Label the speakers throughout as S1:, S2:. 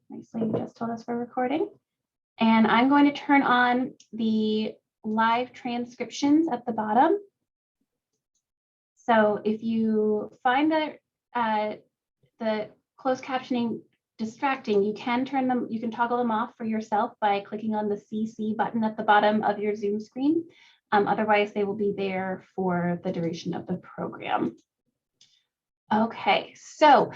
S1: Nicely, you just told us we're recording. And I'm going to turn on the live transcriptions at the bottom. So if you find the closed captioning distracting, you can toggle them off for yourself by clicking on the CC button at the bottom of your Zoom screen. Otherwise, they will be there for the duration of the program. Okay, so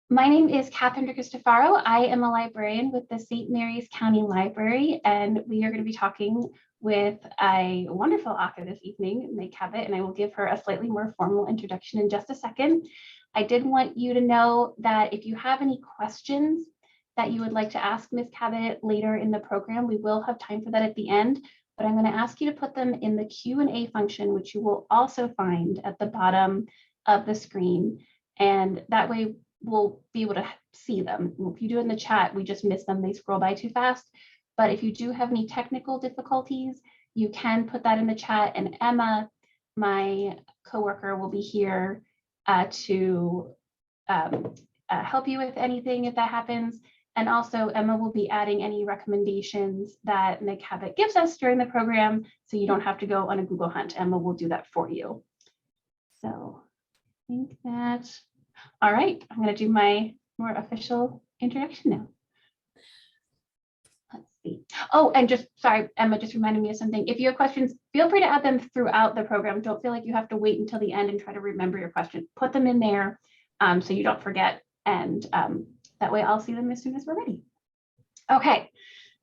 S1: my name is Catherine DeCristofaro. I am a librarian with the St. Mary's County Library, and we are going to be talking with a wonderful author this evening, Meg Cabot, and I will give her a slightly more formal introduction in just a second. I did want you to know that if you have any questions that you would like to ask Ms. Cabot later in the program, we will have time for that at the end, but I'm going to ask you to put them in the Q&A function, which you will also find at the bottom of the screen, and that way we'll be able to see them. If you do it in the chat, we just miss them, they scroll by too fast. But if you do have any technical difficulties, you can put that in the chat, and Emma, my coworker, will be here to help you with anything if that happens. And also Emma will be adding any recommendations that Meg Cabot gives us during the program, so you don't have to go on a Google hunt. Emma will do that for you. So I think that, all right, I'm going to do my more official introduction now. Let's see. Oh, and just, sorry, Emma just reminded me of something. If you have questions, feel free to add them throughout the program. Don't feel like you have to wait until the end and try to remember your question. Put them in there so you don't forget, and that way I'll see them as soon as we're ready. Okay,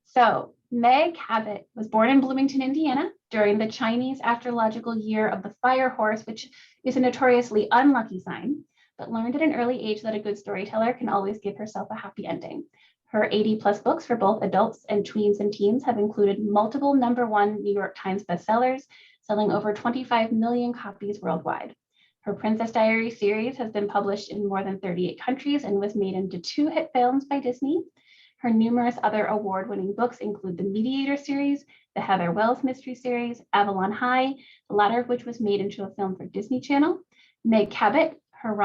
S1: so Meg Cabot was born in Bloomington, Indiana during the Chinese astrological year of the fire horse, which is a notoriously unlucky sign, but learned at an early age that a good storyteller can always give herself a happy ending. Her 80+ books for both adults and tweens and teens have included multiple #1 New York Times bestsellers, selling over 25 million copies worldwide. Her Princess Diaries series has been published in more than 38 countries and was made into 2 hit films by Disney. Her numerous other award-winning books include the Mediator series, the Heather Wells mystery series, Avalon High, the latter of which was made into a film for Disney Channel. Meg Cabot, her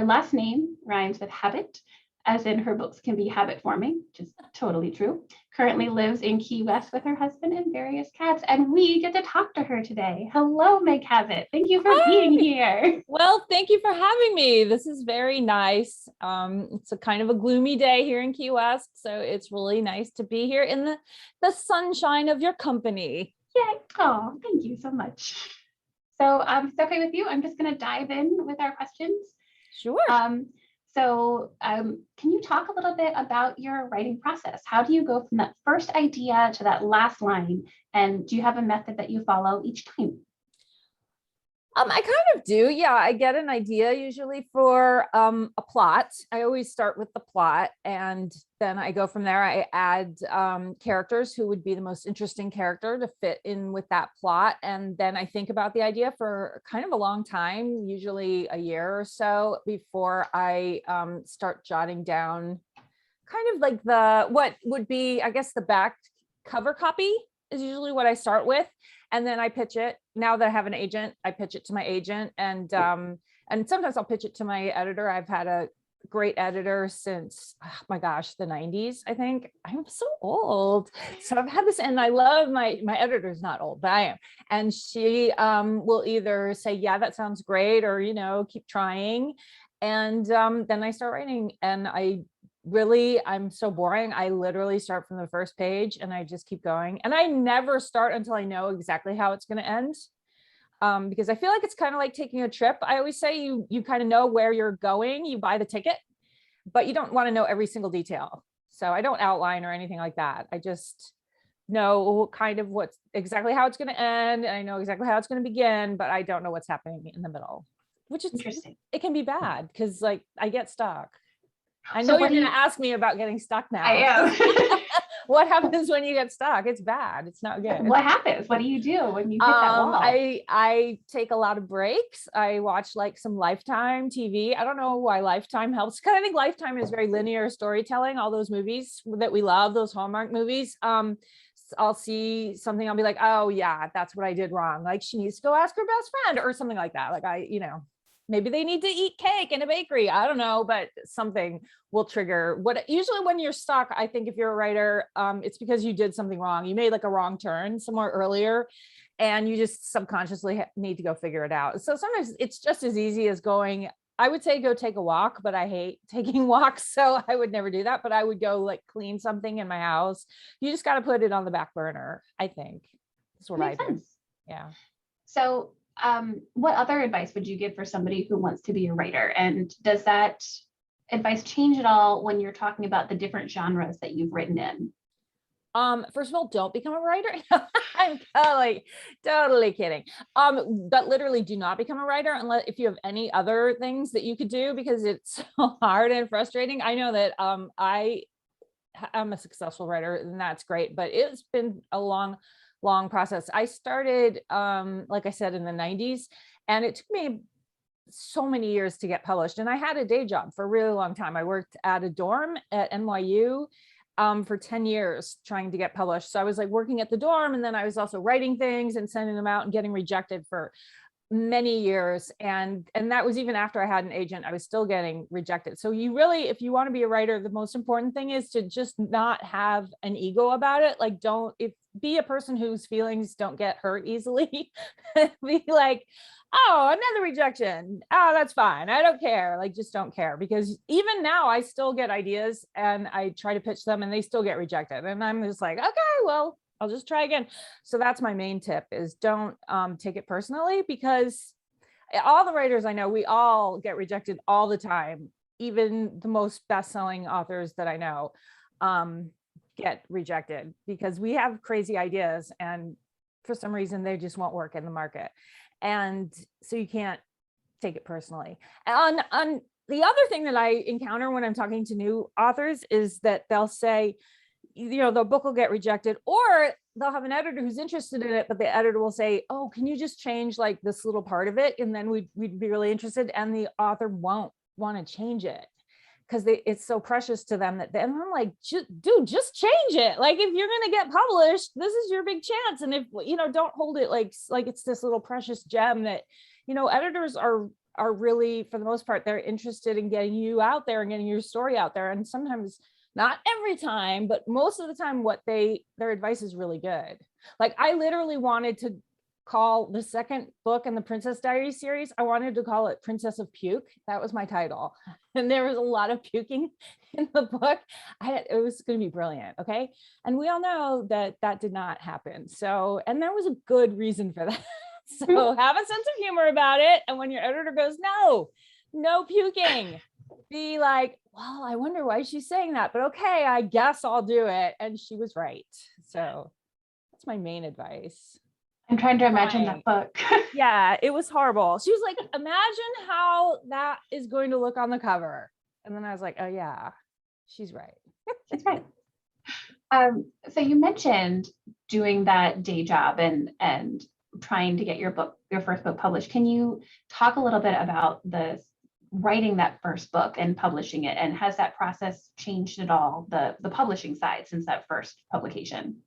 S1: last name rhymes with habit, as in her books can be habit forming, which is totally true. Currently lives in Key West with her husband and various cats, and we get to talk to her today. Hello, Meg Cabot. Thank you for being here.
S2: Well, thank you for having me. This is very nice. It's a kind of a gloomy day here in Key West, so it's really nice to be here in the sunshine of your company.
S1: Yay. Oh, thank you so much. So if it's okay with you, I'm just going to dive in with our questions.
S2: Sure.
S1: Can you talk a little bit about your writing process? How do you go from that first idea to that last line? And do you have a method that you follow each time?
S2: I kind of do. Yeah, I get an idea usually for a plot. I always start with the plot, and then I go from there. I add characters who would be the most interesting character to fit in with that plot. And then I think about the idea for kind of a long time, usually a year or so, before I start jotting down kind of like what would be, I guess, the back cover copy is usually what I start with. And then I pitch it. Now that I have an agent, I pitch it to my agent, and sometimes I'll pitch it to my editor. I've had a great editor since, oh my gosh, the 90s, I think. I'm so old. So I've had this, and I love my editor's not old, but I am. And she will either say, yeah, that sounds great, or, keep trying. And then I start writing, and I'm so boring. I literally start from the first page and I just keep going. And I never start until I know exactly how it's going to end. Because I feel like it's kind of like taking a trip. I always say you kind of know where you're going, you buy the ticket, but you don't want to know every single detail. So I don't outline or anything like that. I just know kind of exactly how it's going to end. And I know exactly how it's going to begin, but I don't know what's happening in the middle, which is interesting. It can be bad because I get stuck. I know you're going to ask me about getting stuck now.
S1: I am.
S2: What happens when you get stuck? It's bad. It's not good.
S1: What happens? What do you do when you hit that wall?
S2: I take a lot of breaks. I watch like some Lifetime TV. I don't know why Lifetime helps, because I think Lifetime is very linear storytelling. All those movies that we love, those Hallmark movies. I'll see something. I'll be like, oh yeah, that's what I did wrong. Like she needs to go ask her best friend or something like that. Like maybe they need to eat cake in a bakery. I don't know, but something will trigger what usually when you're stuck. I think if you're a writer, it's because you did something wrong. You made like a wrong turn somewhere earlier and you just subconsciously need to go figure it out. So sometimes it's just as easy as going, I would say go take a walk, but I hate taking walks. So I would never do that, but I would go like clean something in my house. You just got to put it on the back burner. I think that's what I do. Yeah.
S1: So what other advice would you give for somebody who wants to be a writer? And does that advice change at all when you're talking about the different genres that you've written in?
S2: First of all, don't become a writer. I'm totally kidding. But literally do not become a writer unless if you have any other things that you could do, because it's so hard and frustrating. I know that I'm a successful writer and that's great, but it's been a long process. I started, like I said, in the 90s, and it took me so many years to get published. And I had a day job for a really long time. I worked at a dorm at NYU for 10 years trying to get published. So I was like working at the dorm, and then I was also writing things and sending them out and getting rejected for many years. And that was even after I had an agent, I was still getting rejected. So you really, if you want to be a writer, the most important thing is to just not have an ego about it. Like be a person whose feelings don't get hurt easily. Be like, oh, another rejection. Oh, that's fine. I don't care. Like, just don't care. Because even now I still get ideas and I try to pitch them and they still get rejected. And I'm just like, okay, well, I'll just try again. So that's my main tip, is don't take it personally, because all the writers I know, we all get rejected all the time. Even the most best-selling authors that I know get rejected because we have crazy ideas and for some reason they just won't work in the market. And so you can't take it personally. And on the other thing that I encounter when I'm talking to new authors is that they'll say, the book will get rejected, or they'll have an editor who's interested in it, but the editor will say, oh, can you just change like this little part of it? And then we'd be really interested. And the author won't want to change it because it's so precious to them that and I'm like, dude, just change it. Like, if you're going to get published, this is your big chance. And if, don't hold it like it's this little precious gem that, editors are really, for the most part, they're interested in getting you out there and getting your story out there. And sometimes, not every time, but most of the time, their advice is really good. Like, I literally wanted to call the second book in the Princess Diaries series, I wanted to call it Princess of Puke. That was my title. And there was a lot of puking in the book. It was going to be brilliant. Okay. And we all know that did not happen. So, and there was a good reason for that. So have a sense of humor about it. And when your editor goes, no puking, be like, well, I wonder why she's saying that, but okay, I guess I'll do it. And she was right. So that's my main advice.
S1: I'm trying to imagine that book.
S2: Yeah, it was horrible. She was like, imagine how that is going to look on the cover. And then I was like, oh yeah, she's right.
S1: She's right. So you mentioned doing that day job and trying to get your first book published. Can you talk a little bit about the writing that first book and publishing it? And has that process changed at all, the publishing side, since that first publication?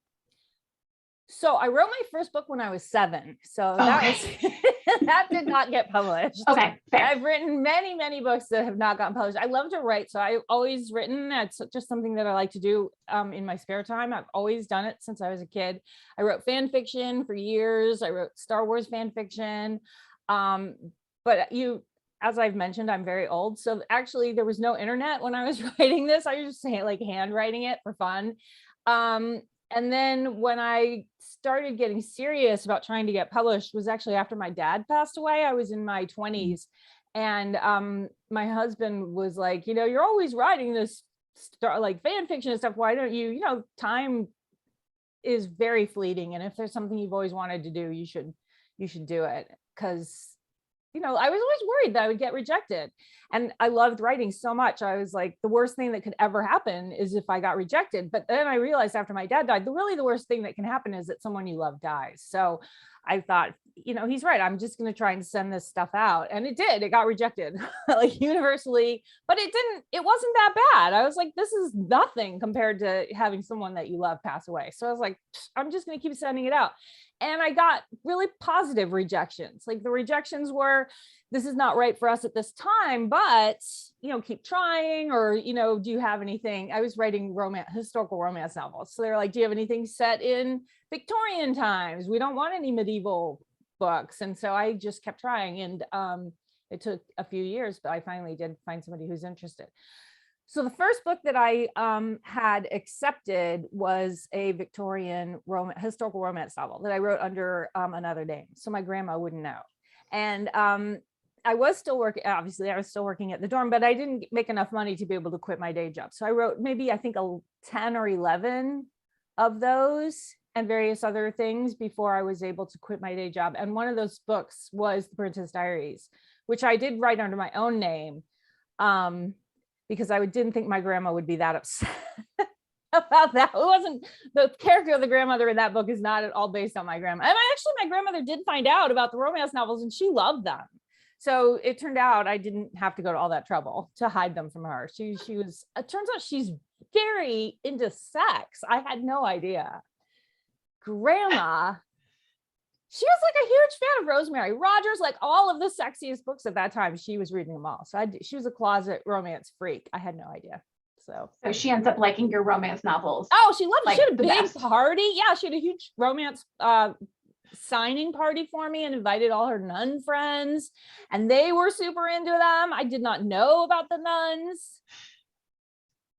S2: So I wrote my first book when I was 7. So that did not get published.
S1: Okay, fair.
S2: I've written many, many books that have not gotten published. I love to write. So I've always written. That's just something that I like to do in my spare time. I've always done it since I was a kid. I wrote fan fiction for years. I wrote Star Wars fan fiction. But as I've mentioned, I'm very old. So actually there was no internet when I was writing this. I was just like handwriting it for fun. And then when I started getting serious about trying to get published was actually after my dad passed away. I was in my 20s, and my husband was like, you're always writing this like fan fiction and stuff. Why don't you, time is very fleeting. And if there's something you've always wanted to do, you should do it. Because I was always worried that I would get rejected. And I loved writing so much. I was like, the worst thing that could ever happen is if I got rejected. But then I realized after my dad died, the worst thing that can happen is that someone you love dies. So I thought, he's right. I'm just going to try and send this stuff out. And it did. It got rejected like universally, but it wasn't that bad. I was like, this is nothing compared to having someone that you love pass away. So I was like, I'm just going to keep sending it out. And I got really positive rejections. Like the rejections were, this is not right for us at this time, but, you know, keep trying, or, you know, do you have anything? I was writing historical romance novels. So they're like, do you have anything set in Victorian times? We don't want any medieval books. And so I just kept trying, and it took a few years, but I finally did find somebody who's interested. So the first book that I had accepted was a Victorian historical romance novel that I wrote under another name, so my grandma wouldn't know. And I was still working, obviously I was still working at the dorm, but I didn't make enough money to be able to quit my day job. So I wrote maybe, I think, 10 or 11 of those and various other things before I was able to quit my day job. And one of those books was The Princess Diaries, which I did write under my own name. Because I didn't think my grandma would be that upset about that. It wasn't, the character of the grandmother in that book is not at all based on my grandma. And my grandmother did find out about the romance novels and she loved them. So it turned out I didn't have to go to all that trouble to hide them from her. She was, it turns out she's very into sex. I had no idea. Grandma, she was like a huge fan of Rosemary Rogers, like all of the sexiest books at that time. She was reading them all. So she was a closet romance freak. I had no idea. So
S1: she ends up liking your romance novels.
S2: Oh, she loved it.
S1: Like,
S2: she had a
S1: the
S2: big
S1: best.
S2: party. Yeah, she had a huge romance signing party for me and invited all her nun friends. And they were super into them. I did not know about the nuns.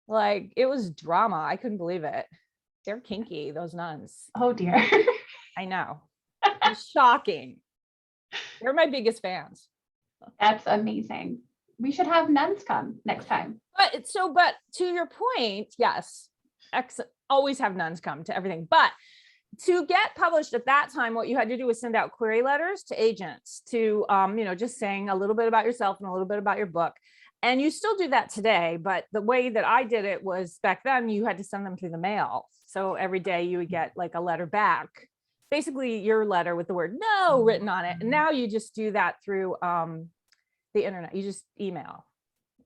S2: Like, it was drama. I couldn't believe it. They're kinky, those nuns.
S1: Oh dear.
S2: I know. It's shocking. They're my biggest fans.
S1: That's amazing. We should have nuns come next time.
S2: But to your point, yes, always have nuns come to everything. But to get published at that time, what you had to do was send out query letters to agents to, just saying a little bit about yourself and a little bit about your book. And you still do that today, but the way that I did it was back then you had to send them through the mail. So every day you would get like a letter back, basically your letter with the word no written on it. And now you just do that through the internet. You just email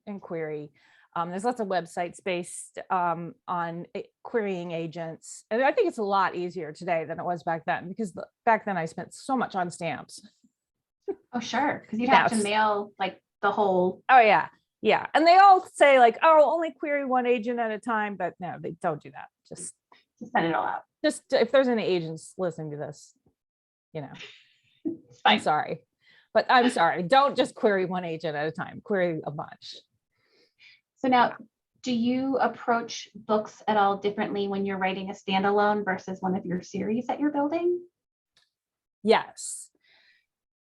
S2: and query. There's lots of websites based on querying agents. And I think it's a lot easier today than it was back then, because back then I spent so much on stamps.
S1: Oh, sure. Because you'd have to mail like the whole.
S2: Oh, yeah. Yeah. And they all say like, oh, only query one agent at a time. But no, they don't do that. Just
S1: send it all out.
S2: Just if there's any agents listening to this, I'm sorry. But I'm sorry. Don't just query one agent at a time. Query a bunch.
S1: So now, do you approach books at all differently when you're writing a standalone versus one of your series that you're building?
S2: Yes.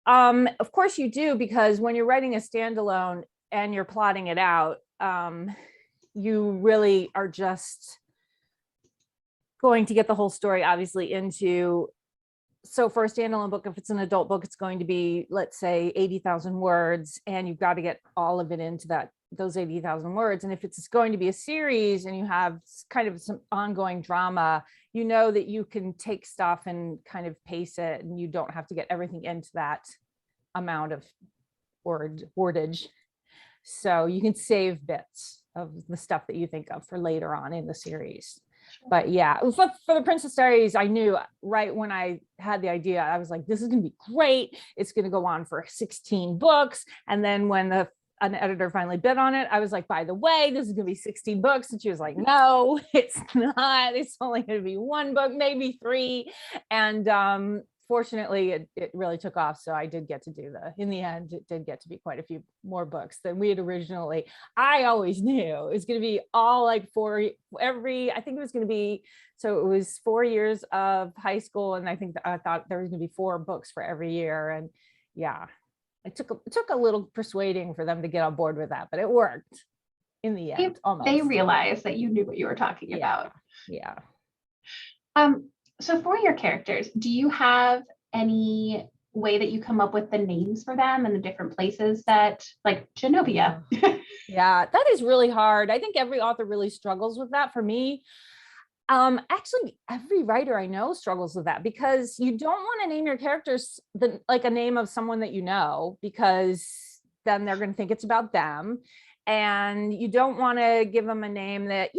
S2: Of course you do, because when you're writing a standalone and you're plotting it out, you really are just going to get the whole story obviously into. So for a standalone book, if it's an adult book, it's going to be, let's say, 80,000 words, and you've got to get all of it into those 80,000 words. And if it's going to be a series and you have kind of some ongoing drama, you know that you can take stuff and kind of pace it, and you don't have to get everything into that amount of wordage. So you can save bits of the stuff that you think of for later on in the series. But yeah, for the Princess Diaries, I knew right when I had the idea, I was like, this is going to be great. It's going to go on for 16 books. And then when an editor finally bid on it, I was like, by the way, this is going to be 16 books. And she was like, no, it's not. It's only going to be one book, maybe 3. And fortunately, it really took off. So I did get to in the end, it did get to be quite a few more books than we had originally. I always knew it was going to be all like I think it was going to be, so it was 4 years of high school. And I thought there was going to be 4 books for every year. And yeah, it took a little persuading for them to get on board with that, but it worked in the end. Almost.
S1: They realized that you knew what you were talking about.
S2: Yeah.
S1: So for your characters, do you have any way that you come up with the names for them and the different places that, like Genovia?
S2: Yeah, that is really hard. I think every author really struggles with that. For me, actually, every writer I know struggles with that, because you don't want to name your characters like a name of someone that you know, because then they're going to think it's about them. And you don't want to give them a name that,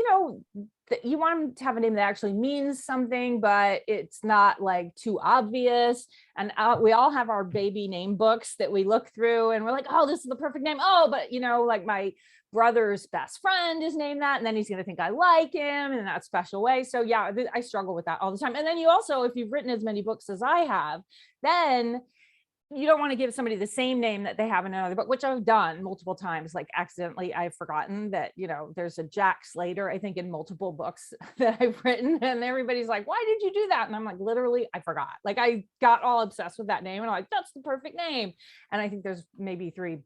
S2: you want them to have a name that actually means something, but it's not like too obvious. And we all have our baby name books that we look through and we're like, oh, this is the perfect name. Oh, but like my brother's best friend is named that, and then he's going to think I like him in that special way. So yeah, I struggle with that all the time. And then you also, if you've written as many books as I have, then you don't want to give somebody the same name that they have in another book, which I've done multiple times. Like accidentally, I've forgotten that, there's a Jack Slater, I think, in multiple books that I've written. And everybody's like, why did you do that? And I'm like, literally, I forgot. Like I got all obsessed with that name and I'm like, that's the perfect name. And I think there's maybe 3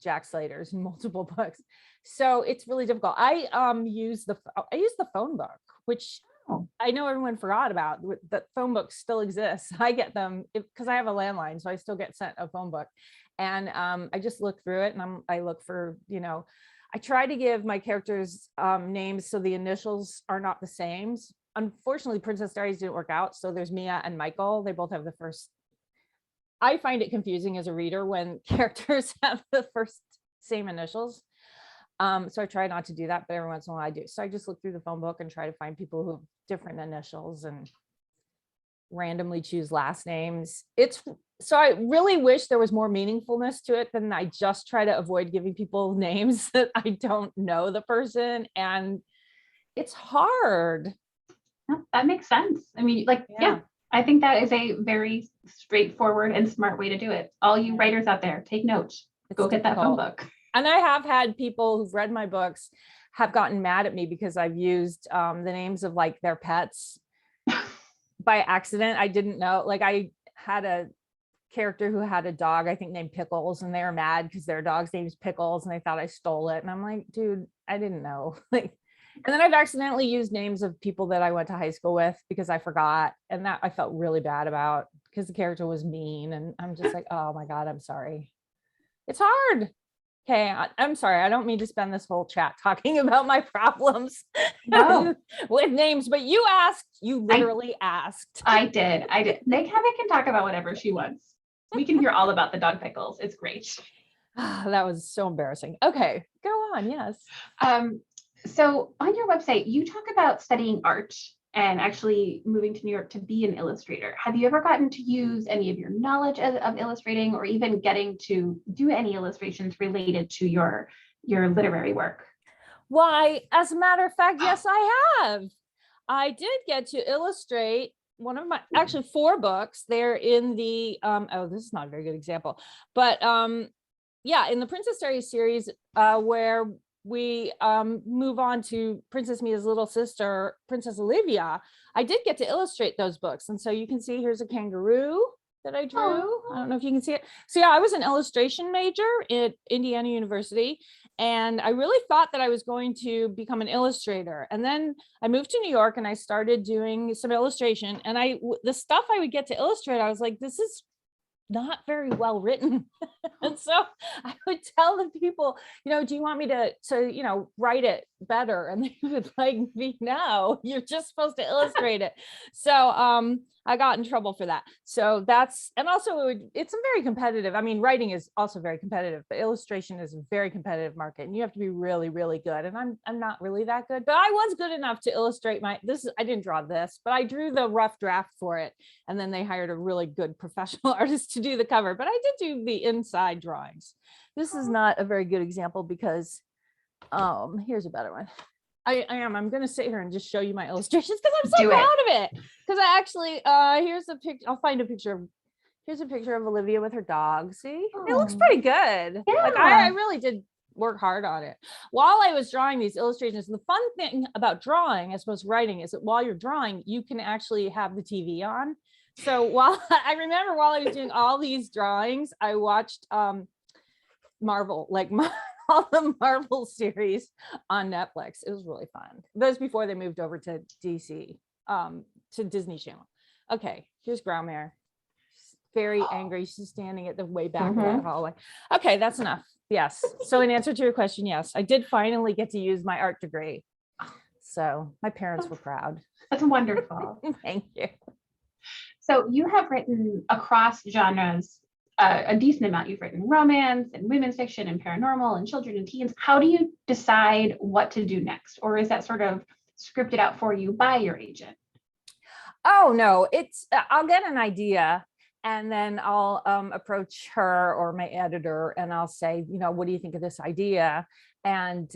S2: Jack Slaters in multiple books. So it's really difficult. I use the phone book, which I know everyone forgot about. The phone books still exist. I get them because I have a landline, so I still get sent a phone book. And I just look through it and I look for, I try to give my characters names so the initials are not the same. Unfortunately, Princess Diaries didn't work out. So there's Mia and Michael. They both have the first. I find it confusing as a reader when characters have the first same initials. So I try not to do that, but every once in a while I do. So I just look through the phone book and try to find people who have different initials and randomly choose last names. So I really wish there was more meaningfulness to it than I just try to avoid giving people names that I don't know the person. And it's hard.
S1: That makes sense. I mean, yeah, I think that is a very straightforward and smart way to do it. All you writers out there, take notes. Go get that phone book.
S2: And I have had people who've read my books have gotten mad at me because I've used the names of like their pets by accident. I didn't know, like I had a character who had a dog, I think named Pickles, and they were mad because their dog's name's Pickles and they thought I stole it. And I'm like, dude, I didn't know. And then I've accidentally used names of people that I went to high school with because I forgot. And that I felt really bad about because the character was mean. And I'm just like, oh my God, I'm sorry. It's hard. Okay, I'm sorry. I don't mean to spend this whole chat talking about my problems with names, but you literally asked.
S1: I did. Meg Cabot can talk about whatever she wants. We can hear all about the dog Pickles. It's great.
S2: That was so embarrassing. Okay, go on. Yes.
S1: So on your website, you talk about studying art and actually moving to New York to be an illustrator. Have you ever gotten to use any of your knowledge of illustrating or even getting to do any illustrations related to your literary work?
S2: Why, as a matter of fact, yes, I have. I did get to illustrate one of my, actually 4 books. They're in the, this is not a very good example, but yeah, in the Princess Diaries series where we move on to Princess Mia's little sister, Princess Olivia, I did get to illustrate those books. And so you can see here's a kangaroo that I drew. I don't know if you can see it. So yeah, I was an illustration major at Indiana University. And I really thought that I was going to become an illustrator. And then I moved to New York and I started doing some illustration. And the stuff I would get to illustrate, I was like, this is not very well written. And so I would tell the people, do you want me to write it better? And they would like me, no, you're just supposed to illustrate it. So I got in trouble for that. So and also it's a very competitive, I mean, writing is also very competitive, but illustration is a very competitive market and you have to be really, really good. And I'm not really that good, but I was good enough to illustrate I didn't draw this, but I drew the rough draft for it. And then they hired a really good professional artist to do the cover, but I did do the inside drawings. This is not a very good example because here's a better one. I'm going to sit here and just show you my illustrations because I'm so proud of it. Because I actually, here's a picture. I'll find a picture. Here's a picture of Olivia with her dog. See, it looks pretty good. Yeah. Like I really did work hard on it. While I was drawing these illustrations, the fun thing about drawing, as opposed to writing, is that while you're drawing, you can actually have the TV on. So I remember while I was doing all these drawings, I watched Marvel, all the Marvel series on Netflix. It was really fun. That was before they moved over to DC, to Disney Channel. Okay, here's Growlmare. She's very angry. She's standing at the way back of that hallway. Okay, that's enough. Yes. So in answer to your question, yes, I did finally get to use my art degree. So my parents were proud.
S1: That's wonderful.
S2: Thank you.
S1: So you have written across genres a decent amount. You've written romance and women's fiction and paranormal and children and teens. How do you decide what to do next? Or is that sort of scripted out for you by your agent?
S2: Oh no, it's I'll get an idea and then I'll approach her or my editor and I'll say, you know, what do you think of this idea? And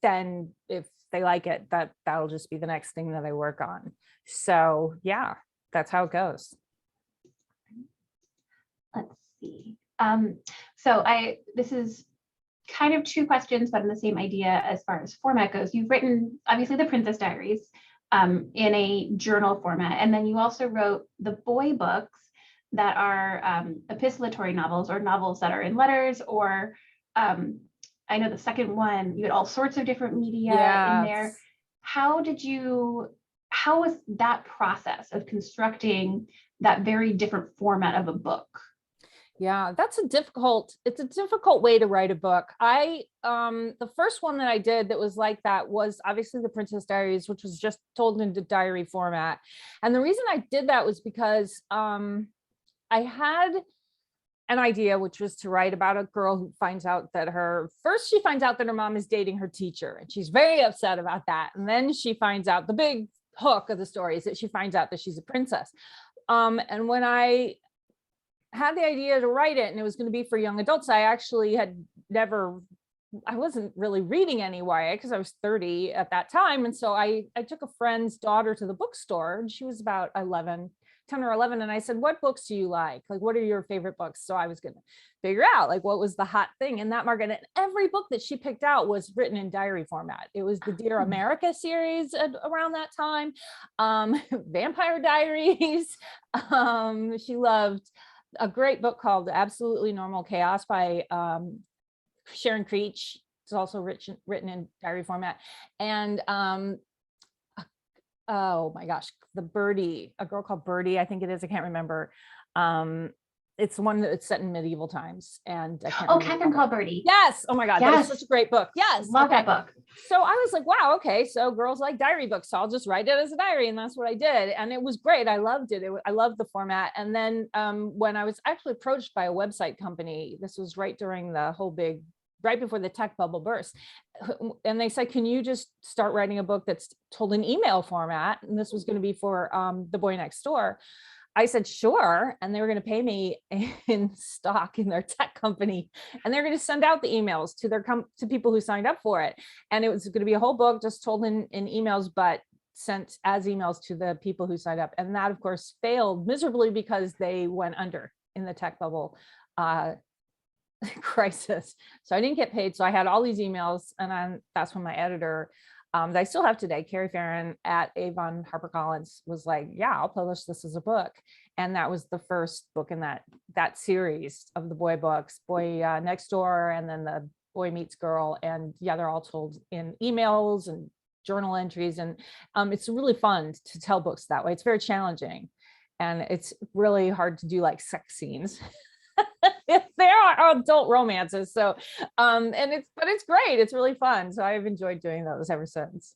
S2: then if they like it, that'll just be the next thing that I work on. So yeah, that's how it goes.
S1: Let's see. This is kind of two questions, but in the same idea as far as format goes. You've written, obviously, the Princess Diaries in a journal format, and then you also wrote the boy books that are epistolatory novels or novels that are in letters, or I know the second one, you had all sorts of different media in there. How was that process of constructing that very different format of a book?
S2: Yeah, it's a difficult way to write a book. The first one that I did that was like that was obviously the Princess Diaries, which was just told into diary format. And the reason I did that was because I had an idea, which was to write about a girl who finds out that she finds out that her mom is dating her teacher, and she's very upset about that. And then she finds out, the big hook of the story is that she finds out that she's a princess. And when I had the idea to write it and it was going to be for young adults, I actually I wasn't really reading any YA because I was 30 at that time. And so I took a friend's daughter to the bookstore, and she was about 10 or 11. And I said, what books do you like? Like, what are your favorite books? So I was going to figure out like what was the hot thing in that market. And every book that she picked out was written in diary format. It was the Dear America series around that time, Vampire Diaries. She loved a great book called Absolutely Normal Chaos by Sharon Creech. It's also written in diary format. And oh my gosh, a girl called Birdie, I think it is, I can't remember. It's one that's set in medieval times, and I can't
S1: Catherine Called Birdie.
S2: Yes. Oh my God,
S1: yes.
S2: That was such a great book. Yes.
S1: Love that book.
S2: So I was like, wow, okay, so girls like diary books, so I'll just write it as a diary. And that's what I did. And it was great. I loved it. I loved the format. And then when I was actually approached by a website company, this was right during the whole right before the tech bubble burst. And they said, can you just start writing a book that's told in email format? And this was going to be for The Boy Next Door. I said, sure. And they were going to pay me in stock in their tech company. And they're going to send out the emails to to people who signed up for it. And it was going to be a whole book just told in emails, but sent as emails to the people who signed up. And that, of course, failed miserably because they went under in the tech bubble crisis. So I didn't get paid. So I had all these emails, and that's when my editor, that I still have today, Carrie Farron at Avon HarperCollins, was like, yeah, I'll publish this as a book. And that was the first book in that series of the boy books, Boy Next Door, and then the Boy Meets Girl. And yeah, they're all told in emails and journal entries. And it's really fun to tell books that way. It's very challenging. And it's really hard to do like sex scenes. There are adult romances, so but it's great. It's really fun. So I've enjoyed doing those ever since.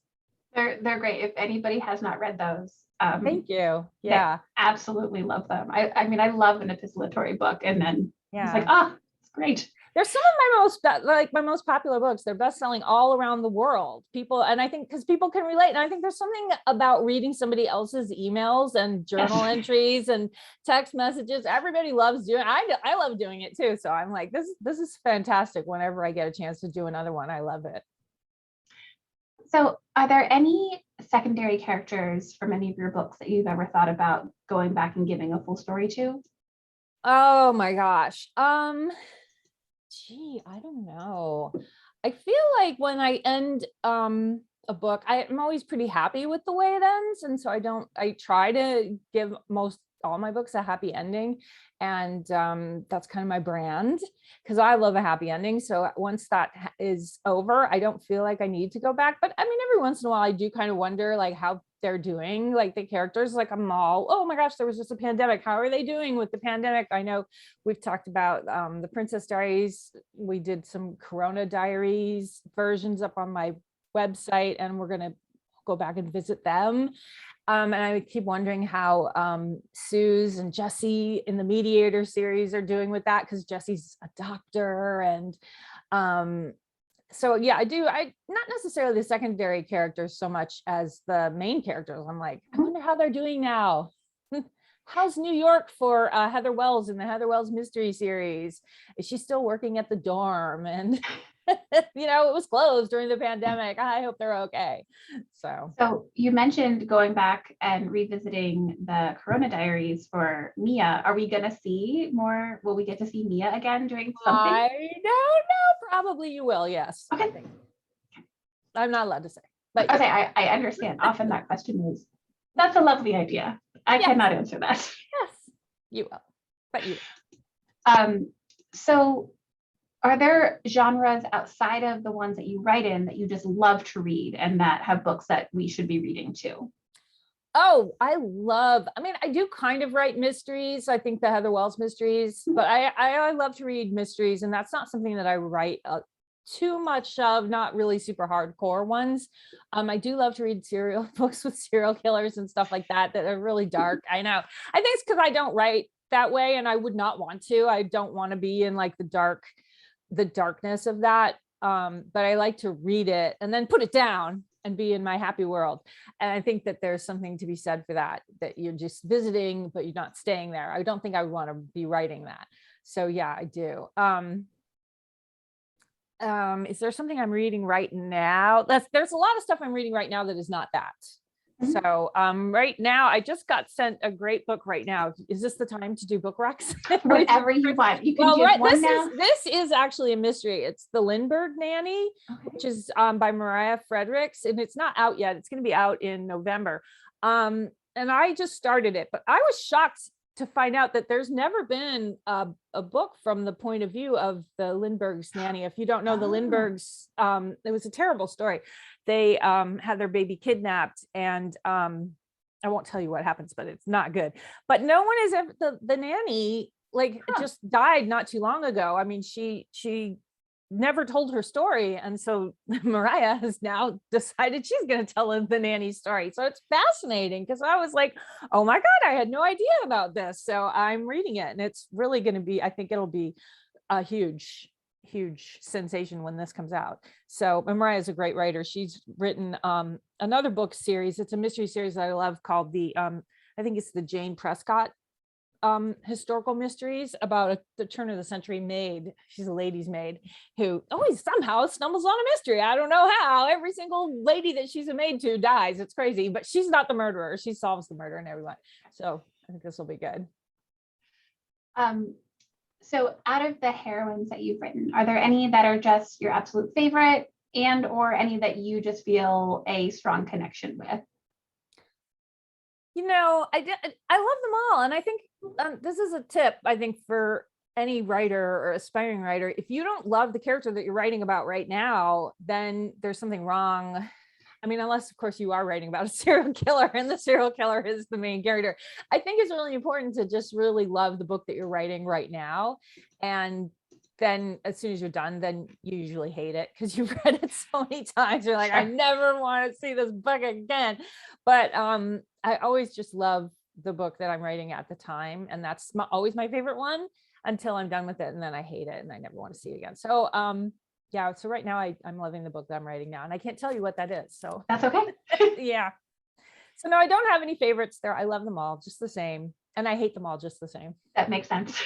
S1: They're great. If anybody has not read those,
S2: thank you. Yeah,
S1: absolutely love them. I mean, I love an epistolatory book, and then it's like, it's great.
S2: They're some of my most popular books. They're best-selling all around the world. And I think because people can relate. And I think there's something about reading somebody else's emails and journal entries and text messages. Everybody loves doing it. I love doing it too. So I'm like, this is fantastic. Whenever I get a chance to do another one, I love it.
S1: So are there any secondary characters from any of your books that you've ever thought about going back and giving a full story to?
S2: Oh my gosh. I don't know. I feel like when I end a book, I'm always pretty happy with the way it ends. And so I try to give all my books a happy ending. And that's kind of my brand, because I love a happy ending. So once that is over, I don't feel like I need to go back. But I mean, every once in a while, I do kind of wonder like how they're doing, like the characters, like I'm all, oh my gosh, there was just a pandemic. How are they doing with the pandemic? I know we've talked about the Princess Diaries. We did some Corona Diaries versions up on my website, and we're going to go back and visit them. And I keep wondering how Suze and Jesse in the Mediator series are doing with that, because Jesse's a doctor, and so yeah, I not necessarily the secondary characters so much as the main characters. I'm like, I wonder how they're doing now. How's New York for Heather Wells in the Heather Wells mystery series? Is she still working at the dorm? And you know, it was closed during the pandemic. I hope they're okay.
S1: So you mentioned going back and revisiting the Corona Diaries for Mia. Are we going to see more? Will we get to see Mia again doing something?
S2: I don't know. Probably you will. Yes.
S1: Okay.
S2: I'm not allowed to say. But
S1: okay, I understand. Often that question is, that's a lovely idea. I cannot answer that.
S2: Yes, you will. But you
S1: so are there genres outside of the ones that you write in that you just love to read and that have books that we should be reading too?
S2: Oh, I mean, I do kind of write mysteries. I think the Heather Wells mysteries, but I love to read mysteries, and that's not something that I write too much of, not really super hardcore ones. I do love to read serial books with serial killers and stuff like that are really dark. I know. I think it's because I don't write that way, and I would not want to. I don't want to be in like the darkness of that. But I like to read it and then put it down and be in my happy world. And I think that there's something to be said for that you're just visiting, but you're not staying there. I don't think I would want to be writing that. So yeah, I do. Is there something I'm reading right now? There's a lot of stuff I'm reading right now that is not that.
S1: Mhm.
S2: So right now, I just got sent a great book right now. Is this the time to do book recs?
S1: Whatever you want. You can
S2: Well,
S1: give
S2: right,
S1: one now.
S2: this is actually a mystery. It's The Lindbergh Nanny, which is by Mariah Fredericks, and it's not out yet. It's going to be out in November. And I just started it, but I was shocked to find out that there's never been a book from the point of view of the Lindbergh's nanny. If you don't know the Lindberghs, it was a terrible story. They had their baby kidnapped, and I won't tell you what happens, but it's not good. But no one is ever, the nanny just died not too long ago. I mean, she never told her story, and so Mariah has now decided she's going to tell the nanny story. So it's fascinating because I was like, oh my god, I had no idea about this. So I'm reading it, and it's really going to be, I think it'll be a huge sensation when this comes out. So Mariah is a great writer. She's written another book series. It's a mystery series that I love called I think it's the Jane Prescott historical mysteries about the turn of the century maid. She's a lady's maid who always somehow stumbles on a mystery. I don't know how. Every single lady that she's a maid to dies. It's crazy, but she's not the murderer. She solves the murder and everyone. So I think this will be good.
S1: So out of the heroines that you've written, are there any that are just your absolute favorite and or any that you just feel a strong connection with?
S2: You know, I love them all. And I think this is a tip, I think, for any writer or aspiring writer. If you don't love the character that you're writing about right now, then there's something wrong. I mean, unless, of course, you are writing about a serial killer and the serial killer is the main character. I think it's really important to just really love the book that you're writing right now. And then as soon as you're done, then you usually hate it because you've read it so many times. You're like, I never want to see this book again. But I always just love the book that I'm writing at the time. And that's always my favorite one until I'm done with it. And then I hate it and I never want to see it again. So yeah, so right now I'm loving the book that I'm writing now, and I can't tell you what that is. So
S1: that's okay.
S2: Yeah. So no, I don't have any favorites there. I love them all just the same, and I hate them all just the same.
S1: That makes sense.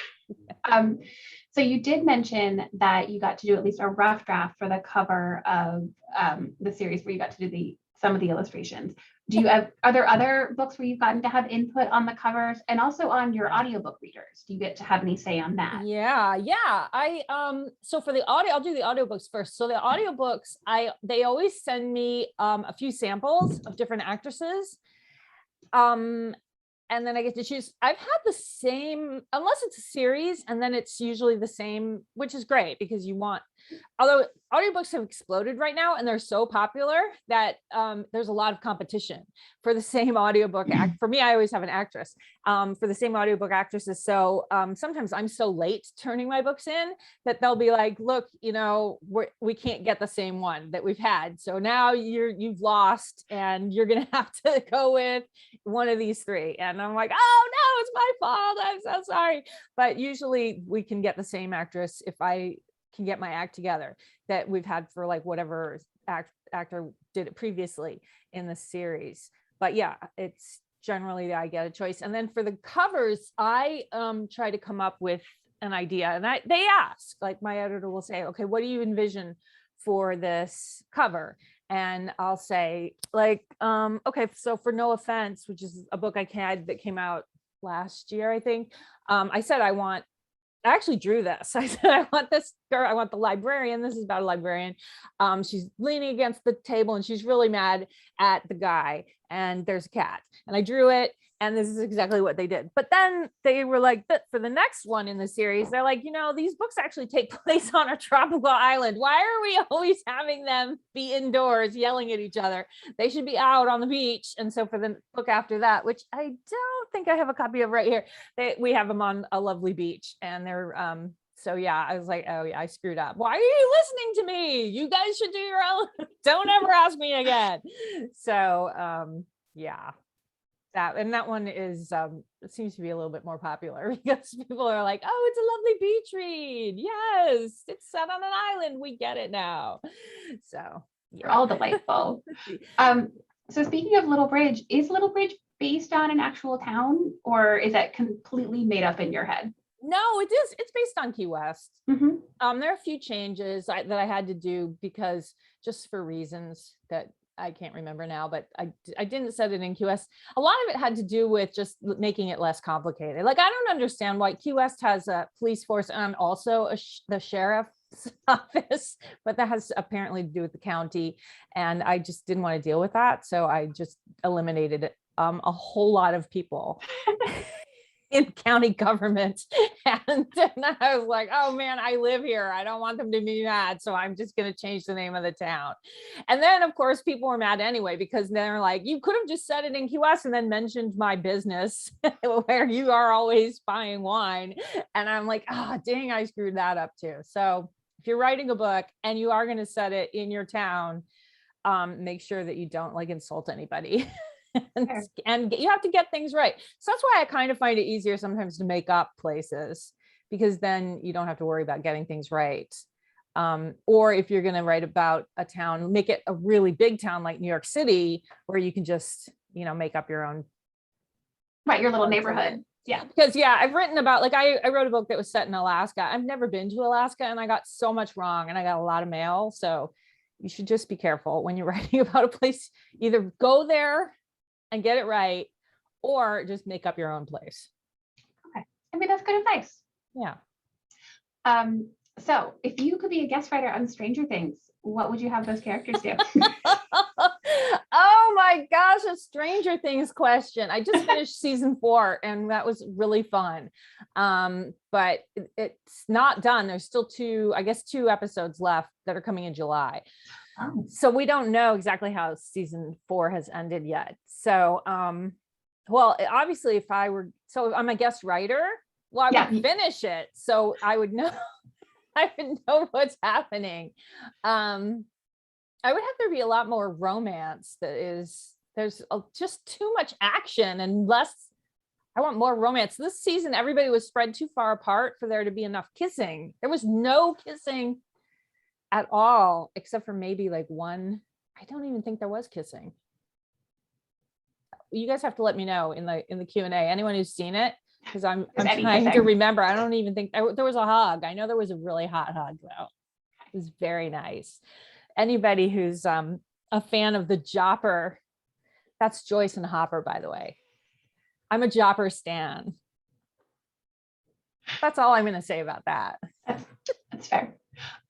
S1: So you did mention that you got to do at least a rough draft for the cover of the series where you got to do some of the illustrations. Are there other books where you've gotten to have input on the covers and also on your audiobook readers? Do you get to have any say on that?
S2: Yeah. So for the audio, I'll do the audiobooks first. So the audiobooks, they always send me a few samples of different actresses. And then I get to choose. I've had the same, unless it's a series, and then it's usually the same, which is great because although audiobooks have exploded right now and they're so popular that there's a lot of competition for the same audiobook. For me, I always have an actress for the same audiobook actresses. So sometimes I'm so late turning my books in that they'll be like, look, we can't get the same one that we've had. So now you've lost and you're going to have to go with one of these three. And I'm like, oh no, it's my fault. I'm so sorry. But usually we can get the same actress if I can get my act together that we've had for like whatever actor did it previously in the series. But yeah, it's generally I get a choice. And then for the covers, I try to come up with an idea, and they ask, like my editor will say, okay, what do you envision for this cover? And I'll say like, okay, so for No Offense, which is a book I had that came out last year, I think, I said I actually drew this. I said, I want this girl, I want the librarian. This is about a librarian. She's leaning against the table and she's really mad at the guy, and there's a cat. And I drew it, and this is exactly what they did. But then they were like, but for the next one in the series, they're like, these books actually take place on a tropical island. Why are we always having them be indoors yelling at each other? They should be out on the beach. And so for the book after that, which I don't think I have a copy of right here, we have them on a lovely beach, and they're so yeah, I was like, oh yeah, I screwed up. Why are you listening to me? You guys should do your own. Don't ever ask me again. So yeah, that one is it seems to be a little bit more popular because people are like, oh, it's a lovely beach read. Yes, it's set on an island. We get it now. So
S1: They're all delightful. So speaking of Little Bridge, is Little Bridge based on an actual town, or is that completely made up in your head?
S2: No, it is. It's based on Key West.
S1: Mm-hmm.
S2: There are a few changes that I had to do because just for reasons that I can't remember now, but I didn't set it in Key West. A lot of it had to do with just making it less complicated. Like, I don't understand why Key West has a police force and also the sheriff's office, but that has apparently to do with the county. And I just didn't want to deal with that. So I just eliminated a whole lot of people in county government. And then I was like, oh man, I live here. I don't want them to be mad. So I'm just going to change the name of the town. And then of course people were mad anyway, because they're like, you could have just said it in Key West and then mentioned my business where you are always buying wine. And I'm like, oh, dang, I screwed that up too. So if you're writing a book and you are going to set it in your town, make sure that you don't like insult anybody. And you have to get things right. So that's why I kind of find it easier sometimes to make up places, because then you don't have to worry about getting things right. Or if you're going to write about a town, make it a really big town like New York City, where you can just, make up your own.
S1: Right, your little neighborhood.
S2: Yeah. Because yeah, I've written about, like, I wrote a book that was set in Alaska. I've never been to Alaska, and I got so much wrong, and I got a lot of mail. So you should just be careful when you're writing about a place. Either go there and get it right, or just make up your own place.
S1: Okay. I mean, that's good advice.
S2: Yeah.
S1: So if you could be a guest writer on Stranger Things, what would you have those characters do?
S2: Oh my gosh, a Stranger Things question. I just finished season 4, and that was really fun. But it's not done. There's still 2 episodes left that are coming in July. Oh. So we don't know exactly how season 4 has ended yet. So, well, obviously if I'm a guest writer, well, I would finish it. So I would know, I would know what's happening. I would have there be a lot more romance. There's just too much action and less. I want more romance. This season, everybody was spread too far apart for there to be enough kissing. There was no kissing at all, except for maybe like one. I don't even think there was kissing. You guys have to let me know in the Q&A. Anyone who's seen it, because I'm trying to remember. I don't even think there was a hug. I know there was a really hot hug though. It was very nice. Anybody who's a fan of the Jopper, that's Joyce and Hopper, by the way. I'm a Jopper stan. That's all I'm going to say about that.
S1: That's fair.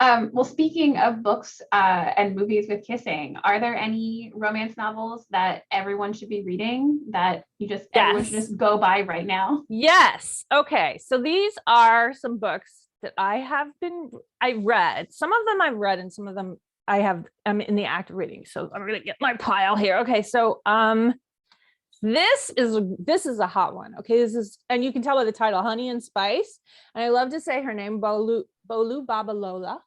S1: Well, speaking of books and movies with kissing, are there any romance novels that everyone should be reading that everyone should just go buy right now?
S2: Yes. Okay. So these are some books that I read. Some of them I've read, and some of them I'm in the act of reading. So I'm going to get my pile here. Okay. So this is a hot one. Okay. And you can tell by the title, Honey and Spice. And I love to say her name, Bolu Babalola.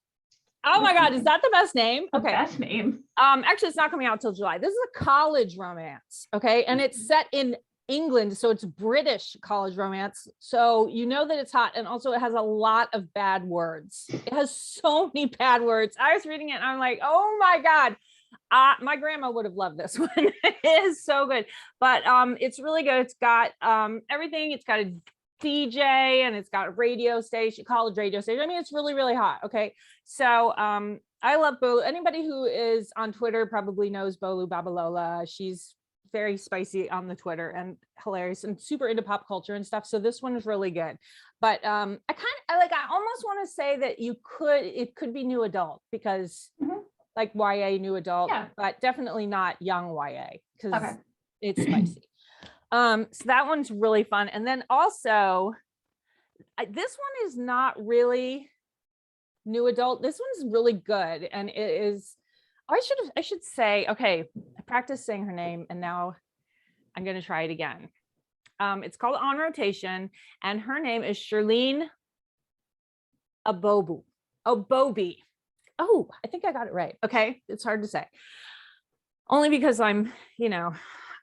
S2: Oh my God, is that the best name? Okay.
S1: Best name.
S2: Actually, it's not coming out till July. This is a college romance. Okay. And it's set in England, so it's British college romance. So you know that it's hot, and also it has a lot of bad words. It has so many bad words. I was reading it and I'm like, oh my God. My grandma would have loved this one. It is so good, but it's really good. It's got everything. It's got a DJ and it's got a radio station, college radio station. I mean, it's really, really hot. Okay. So I love Bolu. Anybody who is on Twitter probably knows Bolu Babalola. She's very spicy on the Twitter and hilarious and super into pop culture and stuff. So this one is really good. But I almost want to say that it could be new adult because like YA new adult, but definitely not young YA because it's spicy. So that one's really fun. And then also this one is not really new adult. This one's really good. And it is, I should say, okay, I practiced saying her name and now I'm going to try it again. It's called On Rotation and her name is Shirlene Abobi. Oh, I think I got it right. Okay. It's hard to say. Only because I'm,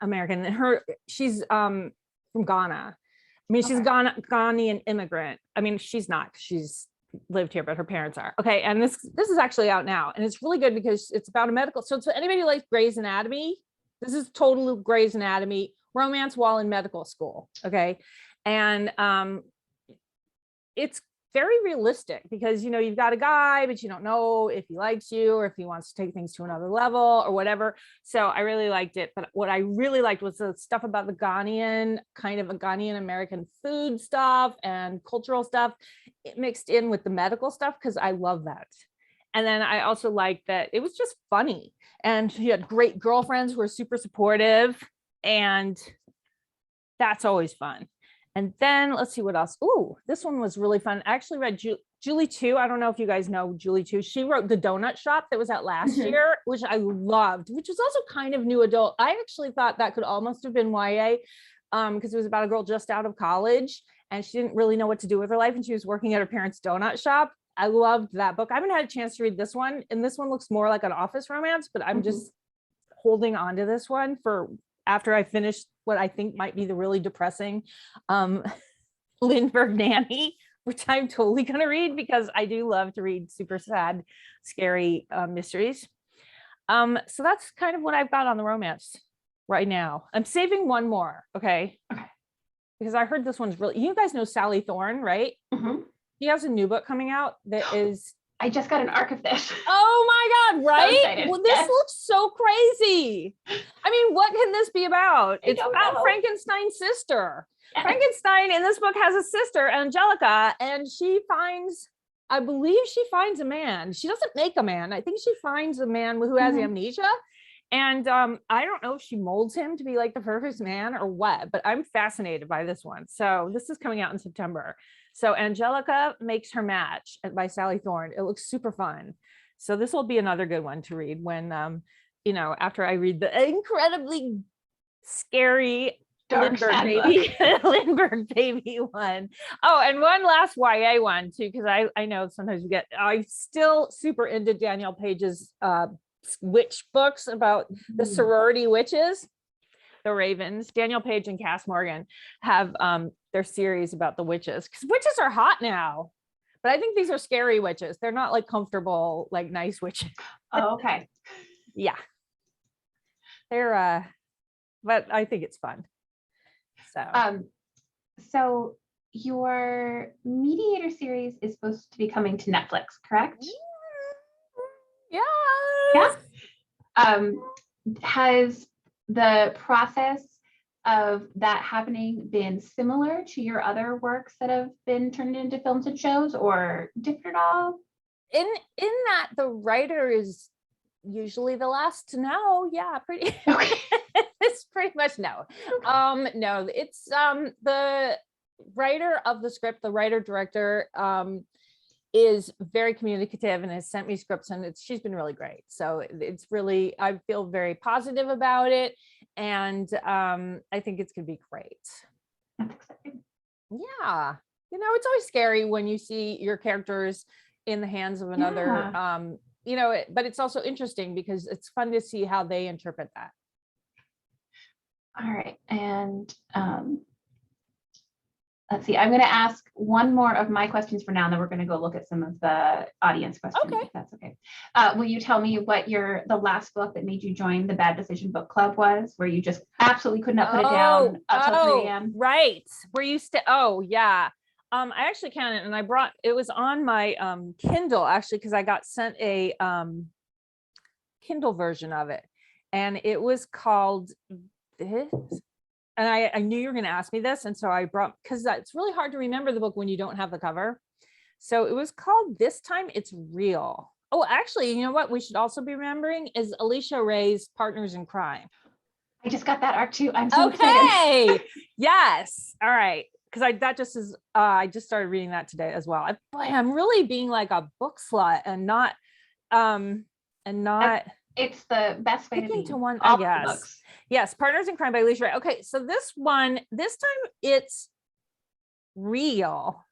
S2: American. She's from Ghana. I mean, she's Ghanaian immigrant. I mean, she's not. She's lived here, but her parents are. Okay. And this is actually out now. And it's really good because it's about a medical. So anybody who likes Grey's Anatomy, this is total Grey's Anatomy romance while in medical school. Okay. And it's very realistic because you've got a guy but you don't know if he likes you or if he wants to take things to another level or whatever. So I really liked it, but what I really liked was the stuff about the Ghanaian American food stuff and cultural stuff mixed in with the medical stuff because I love that. And then I also liked that it was just funny and she had great girlfriends who were super supportive and that's always fun. And then let's see what else. Oh, this one was really fun. I actually read Julie 2. I don't know if you guys know Julie 2. She wrote The Donut Shop that was out last year, which I loved, which was also kind of new adult. I actually thought that could almost have been YA because it was about a girl just out of college and she didn't really know what to do with her life and she was working at her parents' donut shop. I loved that book. I haven't had a chance to read this one and this one looks more like an office romance, but I'm just holding on to this one for after I finished what I think might be the really depressing Lindbergh Nanny, which I'm totally going to read because I do love to read super sad, scary mysteries. So that's kind of what I've got on the romance right now. I'm saving one more, okay? Because I heard this one's really, you guys know Sally Thorne, right? She has a new book coming out that is
S1: I just got an arc of this.
S2: Oh my God, right?
S1: So
S2: well, this looks so crazy. I mean, what can this be about? It's about Frankenstein's sister. Frankenstein in this book has a sister, Angelica, and I believe she finds a man. She doesn't make a man. I think she finds a man who has amnesia. And I don't know if she molds him to be like the perfect man or what, but I'm fascinated by this one. So this is coming out in September. So Angelica Makes Her Match by Sally Thorne. It looks super fun. So this will be another good one to read when, after I read the incredibly scary Lindbergh baby one. Oh, and one last YA one too, because I know sometimes I'm still super into Danielle Page's witch books about the sorority witches, the Ravens. Danielle Page and Cass Morgan have their series about the witches because witches are hot now, but I think these are scary witches. They're not like comfortable, like nice witches.
S1: Oh, okay.
S2: Yeah, they're but I think it's fun.
S1: So your Mediator series is supposed to be coming to Netflix, correct?
S2: Yeah.
S1: Has the process of that happening been similar to your other works that have been turned into films and shows, or different at all?
S2: In that the writer is usually the last to know. Yeah, pretty.
S1: Okay.
S2: It's pretty much no. No, it's the writer of the script, the writer director is very communicative and has sent me scripts and she's been really great. So it's really, I feel very positive about it. And I think it's gonna be great.
S1: That's exciting.
S2: Yeah. It's always scary when you see your characters in the hands of another, but it's also interesting because it's fun to see how they interpret that.
S1: All right. And let's see, I'm going to ask one more of my questions for now, and then we're going to go look at some of the audience questions,
S2: Okay.
S1: if that's okay. Will you tell me what the last book that made you join the Bad Decision Book Club was, where you just absolutely could not put it down up till 3 a.m.?
S2: Right. Where you oh yeah. I actually counted, and it was on my Kindle actually, because I got sent a Kindle version of it, and it was called this. And I knew you were going to ask me this. And so I because it's really hard to remember the book when you don't have the cover. So it was called This Time It's Real. Oh, actually, you know what we should also be remembering is Alicia Ray's Partners in Crime.
S1: I just got that arc too. I'm so excited.
S2: Yes. All right. Because I just started reading that today as well. I'm really being like a book slut and not.
S1: It's the best way to be.
S2: To one, I guess. Yes, Partners in Crime by Alicia Ray. Okay, so this time it's real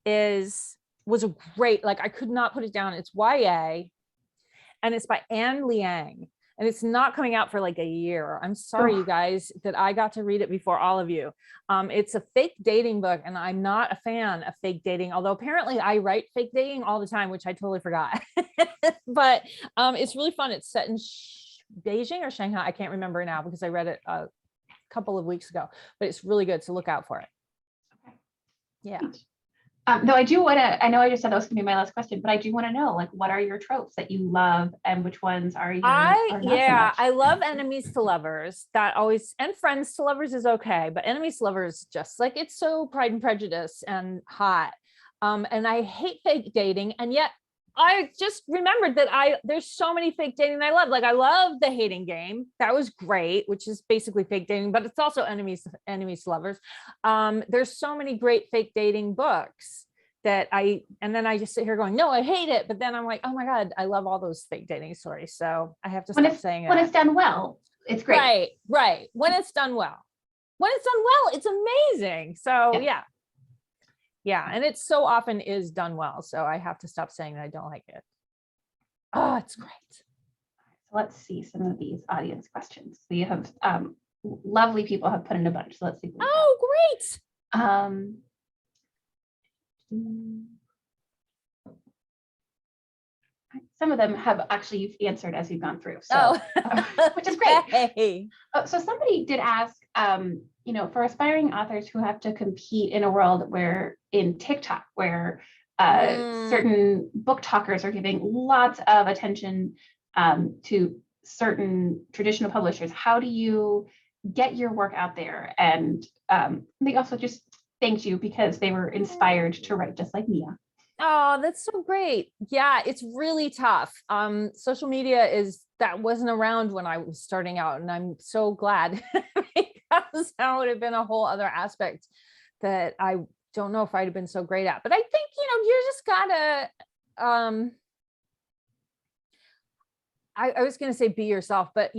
S2: was a great, like I could not put it down. It's YA, and it's by Anne Liang, and it's not coming out for like a year. I'm sorry, you guys, that I got to read it before all of you. It's a fake dating book, and I'm not a fan of fake dating, although apparently I write fake dating all the time, which I totally forgot. But it's really fun. It's set in Beijing or Shanghai. I can't remember now because I read it a couple of weeks ago, but it's really good. So look out for it.
S1: Okay.
S2: Yeah.
S1: Though I do want to, I know I just said that was going to be my last question, but I do want to know, like, what are your tropes that you love and which ones are you?
S2: I love enemies to lovers. That always, and friends to lovers is okay, but enemies to lovers, just like it's so Pride and Prejudice and hot. And I hate fake dating. And yet I just remembered that there's so many fake dating that I love. Like I love The Hating Game. That was great, which is basically fake dating, but it's also enemies to lovers. There's so many great fake dating books and then I just sit here going, no, I hate it. But then I'm like, oh my God, I love all those fake dating stories. So I have to stop saying it.
S1: When it's done well, it's great.
S2: Right. When it's done well, it's amazing. So yeah. And it so often is done well. So I have to stop saying that I don't like it. Oh, it's great.
S1: So let's see some of these audience questions. We have lovely people have put in a bunch. So let's see.
S2: Oh, great.
S1: Some of them have actually you've answered as you've gone through, so which is great.
S2: Hey.
S1: So somebody did ask, for aspiring authors who have to compete in a world where in TikTok, where certain book talkers are giving lots of attention to certain traditional publishers, how do you get your work out there? And they also just thanked you because they were inspired to write just like Mia.
S2: Oh, that's so great. Yeah, it's really tough. Social media that wasn't around when I was starting out, and I'm so glad because that would have been a whole other aspect that I don't know if I'd have been so great at. But I think, you just gotta, I was going to say be yourself, but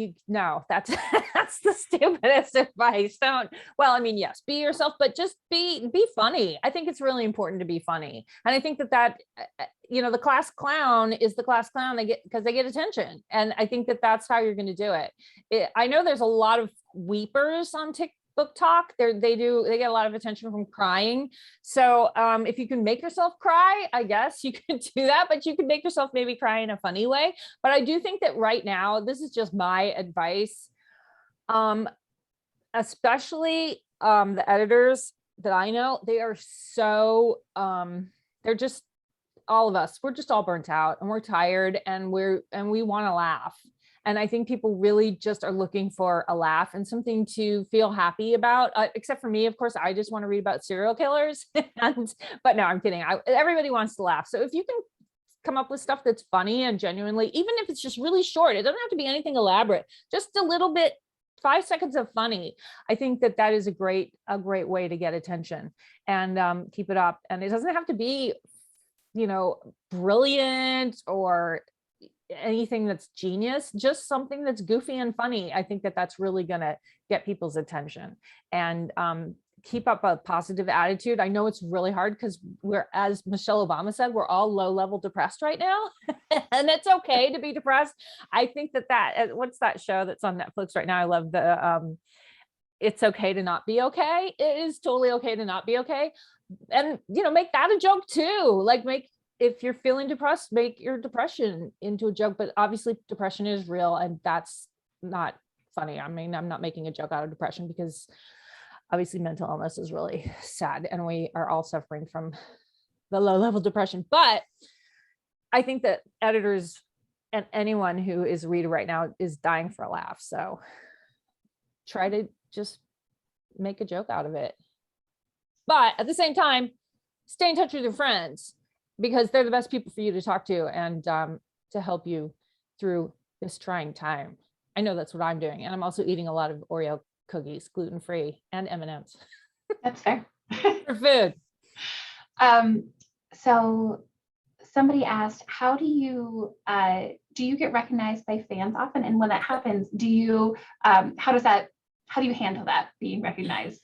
S2: that's that's the stupidest advice. Yes, be yourself, but just be funny. I think it's really important to be funny. And I think that the class clown is the class clown because they get attention. And I think that's how you're going to do it. I know there's a lot of weepers on book talk. They get a lot of attention from crying. So if you can make yourself cry, I guess you can do that, but you can make yourself maybe cry in a funny way. But I do think that right now, this is just my advice, especially the editors that I know, they are so they're just, all of us, we're just all burnt out and we're tired and we want to laugh. And I think people really just are looking for a laugh and something to feel happy about, except for me, of course, I just want to read about serial killers. But no, I'm kidding. Everybody wants to laugh. So if you can come up with stuff that's funny and genuinely, even if it's just really short, it doesn't have to be anything elaborate, just a little bit, 5 seconds of funny. I think that is a great way to get attention and keep it up. And it doesn't have to be, brilliant or anything that's genius, just something that's goofy and funny. I think that's really going to get people's attention and keep up a positive attitude. I know it's really hard because as Michelle Obama said, we're all low level depressed right now and it's okay to be depressed. I think that what's that show that's on Netflix right now? I love it's okay to not be okay. It is totally okay to not be okay. And, make that a joke too. Like if you're feeling depressed, make your depression into a joke, but obviously depression is real and that's not funny. I mean, I'm not making a joke out of depression because obviously mental illness is really sad and we are all suffering from the low level depression. But I think that editors and anyone who is a reader right now is dying for a laugh. So try to just make a joke out of it. But at the same time, stay in touch with your friends because they're the best people for you to talk to and to help you through this trying time. I know that's what I'm doing. And I'm also eating a lot of Oreo cookies, gluten-free, and M&Ms.
S1: That's fair.
S2: For food.
S1: So somebody asked, how do you get recognized by fans often? And when that happens, how do you handle that being recognized?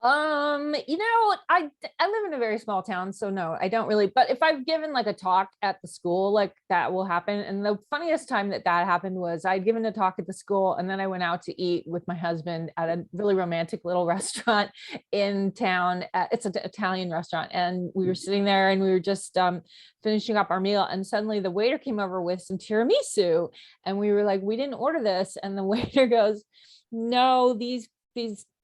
S2: I live in a very small town, so no, I don't really, but if I've given like a talk at the school, like that will happen. And the funniest time that happened was I'd given a talk at the school and then I went out to eat with my husband at a really romantic little restaurant in town. It's an Italian restaurant. And we were sitting there and we were just finishing up our meal. And suddenly the waiter came over with some tiramisu and we were like, we didn't order this. And the waiter goes, no, these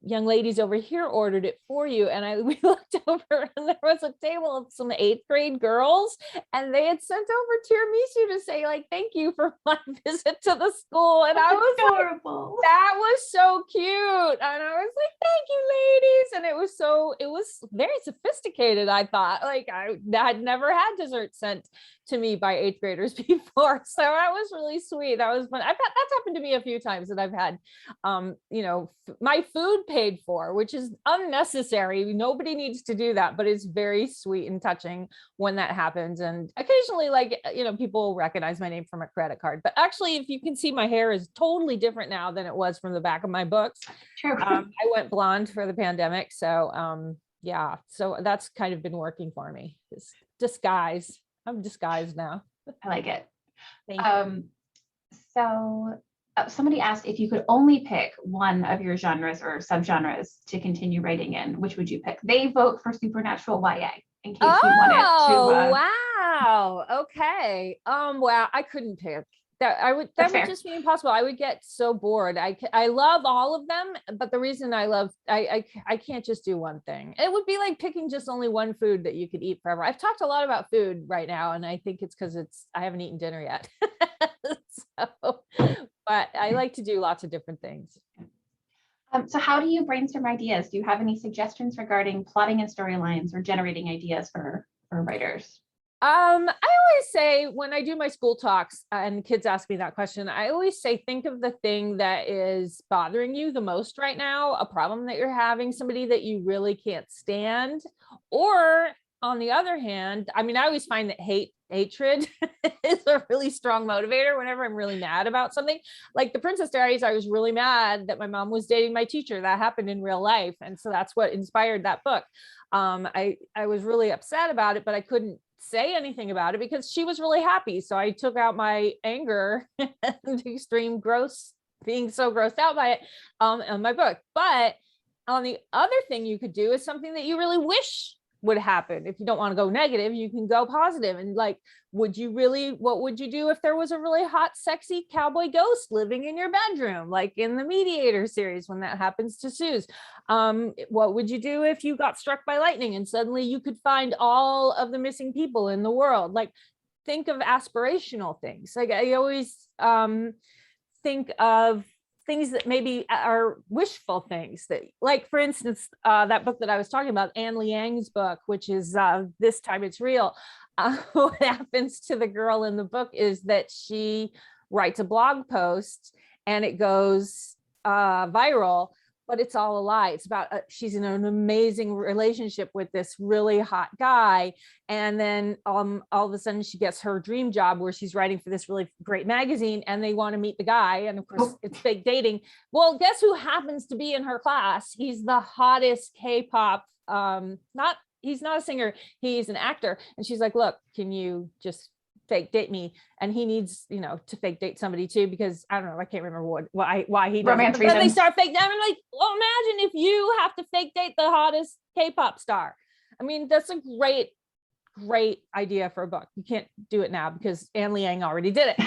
S2: young ladies over here ordered it for you. And we looked over and there was a table of some 8th grade girls and they had sent over tiramisu to say like, thank you for my visit to the school. And I was
S1: adorable.
S2: Like, that was so cute. And I was like, thank you ladies. And it was very sophisticated. I thought like I had never had dessert sent to me by 8th graders before. So that was really sweet. That was fun. That's happened to me a few times that I've had, my food paid for, which is unnecessary. Nobody needs to do that, but it's very sweet and touching when that happens. And occasionally people recognize my name from a credit card, but actually, if you can see, my hair is totally different now than it was from the back of my books.
S1: True.
S2: I went blonde for the pandemic. So, so that's kind of been working for me. It's disguise. I'm disguised now.
S1: I like it.
S2: Thank you.
S1: So somebody asked if you could only pick one of your genres or subgenres to continue writing in, which would you pick? They vote for supernatural YA in case you wanted to.
S2: Wow. Okay. Wow. I couldn't pick that. That would just be impossible. I would get so bored. I love all of them, but the reason I can't just do one thing. It would be like picking just only one food that you could eat forever. I've talked a lot about food right now, and I think it's because I haven't eaten dinner yet. But I like to do lots of different things.
S1: So how do you brainstorm ideas? Do you have any suggestions regarding plotting and storylines or generating ideas for writers?
S2: I always say when I do my school talks and kids ask me that question, I always say, think of the thing that is bothering you the most right now, a problem that you're having, somebody that you really can't stand. Or on the other hand, I mean, I always find that hatred is a really strong motivator whenever I'm really mad about something. Like the Princess Diaries, I was really mad that my mom was dating my teacher. That happened in real life. And so that's what inspired that book. I was really upset about it, but I couldn't say anything about it because she was really happy. So I took out my anger and extreme being so grossed out by it on my book. But on the other thing you could do is something that you really wish would happen. If you don't want to go negative, you can go positive. And like, what would you do if there was a really hot, sexy cowboy ghost living in your bedroom, like in the Mediator series when that happens to Suze? What would you do if you got struck by lightning and suddenly you could find all of the missing people in the world? Like, think of aspirational things. Like I always think of things that maybe are wishful things that, like, for instance, that book that I was talking about, Anne Liang's book, which is This Time It's Real. What happens to the girl in the book is that she writes a blog post and it goes viral, but it's all a lie. It's about she's in an amazing relationship with this really hot guy. And then all of a sudden she gets her dream job where she's writing for this really great magazine and they want to meet the guy. And of course it's fake dating. Well, guess who happens to be in her class? He's the hottest K-pop, he's not a singer, he's an actor. And she's like, look, can you just fake date me, and he needs, to fake date somebody too, because I don't know, I can't remember why he does it. But then they start fake dating. I'm like, well, imagine if you have to fake date the hottest K-pop star. I mean, that's a great idea for a book. You can't do it now because Anne Liang already did it,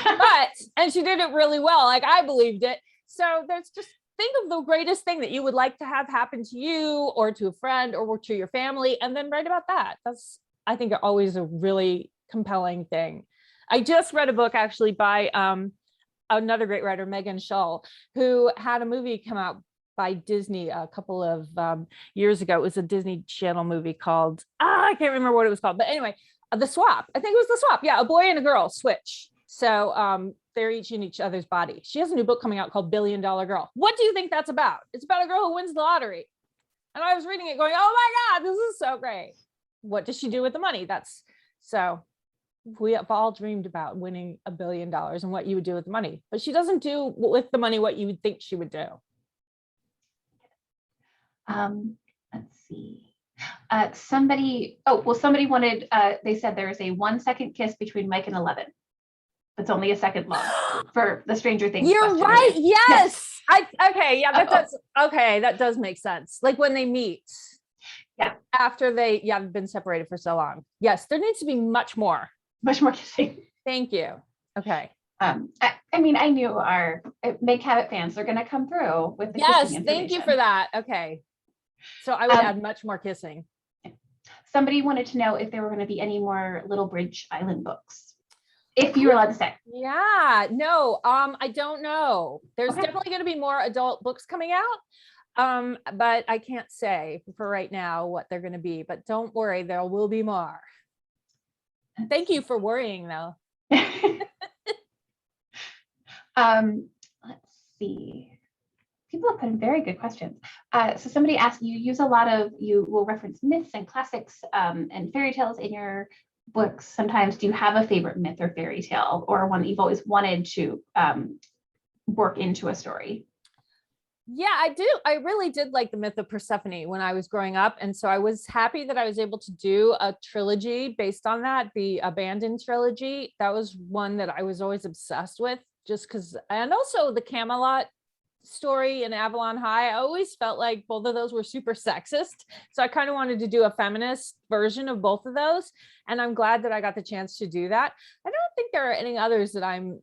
S2: and she did it really well. Like, I believed it. So there's just, think of the greatest thing that you would like to have happen to you or to a friend or to your family, and then write about that. That's, I think, always a really compelling thing. I just read a book actually by another great writer, Megan Shull, who had a movie come out by Disney a couple of years ago. It was a Disney Channel movie called, I can't remember what it was called, but anyway, The Swap. I think it was The Swap. Yeah, a boy and a girl switch. So they're each in each other's body. She has a new book coming out called $1 Billion Girl. What do you think that's about? It's about a girl who wins the lottery. And I was reading it going, oh my God, this is so great. What does she do with the money? So we have all dreamed about winning $1 billion and what you would do with the money, but she doesn't do with the money what you would think she would do.
S1: Let's see. Somebody wanted, they said there is a 1 second kiss between Mike and Eleven. That's only a second long for the Stranger Things.
S2: You're right. Yes. Okay. Yeah, that does make sense. Like when they meet.
S1: Yeah.
S2: After they have been separated for so long. Yes, there needs to be much more
S1: kissing.
S2: Thank you. Okay.
S1: I mean, I knew our Meg Cabot fans are going to come through with the
S2: yes. Thank you for that. Okay. So I would add much more kissing.
S1: Somebody wanted to know if there were going to be any more Little Bridge Island books, if you were allowed to say.
S2: Yeah. No. I don't know. There's definitely going to be more adult books coming out. But I can't say for right now what they're going to be, but don't worry, there will be more. Thank you for worrying though.
S1: Let's see. People have put in very good questions. So somebody asked, you will reference myths and classics and fairy tales in your books. Sometimes, do you have a favorite myth or fairy tale, or one that you've always wanted to work into a story?
S2: Yeah, I do. I really did like the myth of Persephone when I was growing up. And so I was happy that I was able to do a trilogy based on that, the Abandoned trilogy. That was one that I was always obsessed with, just because, and also the Camelot story in Avalon High. I always felt like both of those were super sexist. So I kind of wanted to do a feminist version of both of those. And I'm glad that I got the chance to do that. I don't think there are any others that I'm